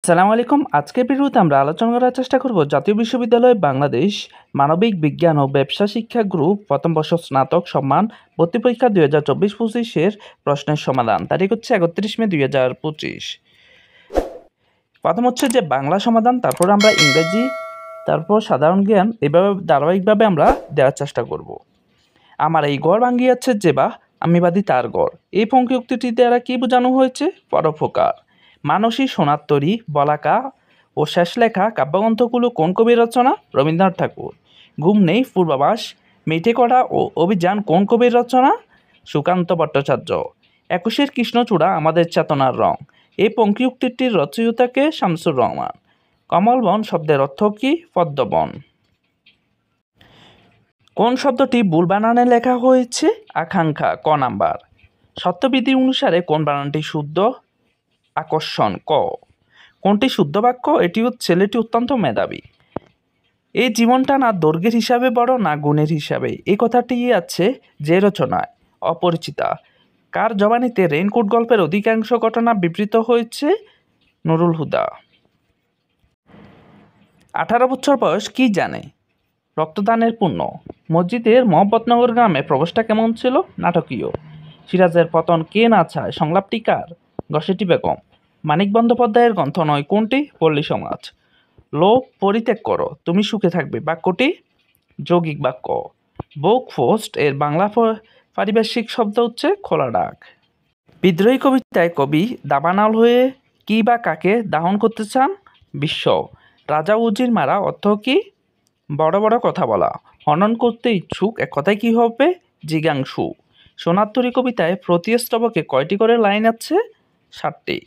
আসসালামু আলাইকুম। আজকের ভিডিওতে আমরা আলোচনা করার চেষ্টা করব জাতীয় বিশ্ববিদ্যালয় বাংলাদেশ মানবিক বিজ্ঞান ও ব্যবসা শিক্ষা গ্রুপ প্রথম বর্ষ স্নাতক সম্মান ভর্তি পরীক্ষা 2024-25 প্রশ্নের সমাধান। তারিখ হচ্ছে 31 মে 2025। প্রথম হচ্ছে যে বাংলা সমাধান, তারপর আমরা ইংরেজি, তারপর সাধারণ জ্ঞান, এভাবে ধারাবাহিকভাবে আমরা দেওয়ার চেষ্টা করব। আমার এই ঘর ভাঙ্গিয়াছে যে বা আমি বাদী তার ঘর, এই পঙ্ক্তিউক্তিটি দ্বারা কি বোঝানো হয়েছে? পরোপকার। মানসী, সোনার তরী, বলাকা ও শেষ লেখা কাব্যগ্রন্থগুলো কোন কবির রচনা? রবীন্দ্রনাথ ঠাকুর। ঘুম নেই, পূর্বাভাস, মেটে করা ও অভিযান কোন কবির রচনা? সুকান্ত ভট্টাচার্য। একুশের কৃষ্ণচূড়া আমাদের চেতনার রং, এই পঙ্ক্তিউক্তিটির রচয়িতাকে শামসুর রহমান। কমলবন শব্দের অর্থ কি? পদ্মবন। কোন শব্দটি ভুল বানানে লেখা হয়েছে? আকাঙ্ক্ষা, ক নাম্বার। সত্যবিধি অনুসারে কোন বানানটি শুদ্ধ? আকর্ষণ, ক। কোনটি শুদ্ধ বাক্য? ছেলেটি অত্যন্ত মেধাবী। এই জীবনটা না দৈর্ঘ্যের হিসাবে বড় না গুণের হিসাবে, এই কথাটি আছে যে রচনায়? অপরিচিতা। কার জবানিতে রেইনকোট গল্পের অধিকাংশ ঘটনা বিবৃত হয়েছে? নুরুল হুদা। 18 বছর বয়স কি জানে? রক্তদানের পুণ্য। মসজিদের মহব্বতনগর গ্রামে প্রবেশটা কেমন ছিল? নাটকীয়। সিরাজের পতন কে না চায়? সংলাপটি কার? ঘসেটি বেগম। মানিক বন্দ্যোপাধ্যায়ের গ্রন্থ নয় কোনটি? পল্লী সমাজ। লোভ পরিত্যাগ করো, তুমি সুখে থাকবে বাক্যটি? যৌগিক বাক্য। বুক পোস্ট এর বাংলা পারিভাষিক শব্দ হচ্ছে খোলা ডাক। বিদ্রোহী কবিতায় কবি দাবানল হয়ে কি বা কাকে দাহন করতে চান? বিশ্ব। রাজা উজির মারা অর্থ কি? বড় বড় কথা বলা। হনন করতে ইচ্ছুক, এক কথায় কি হবে? জিজ্ঞাসু। সোনার তরী কবিতায় প্রতিস্তবকে কয়টি করে লাইন আছে? 7টি।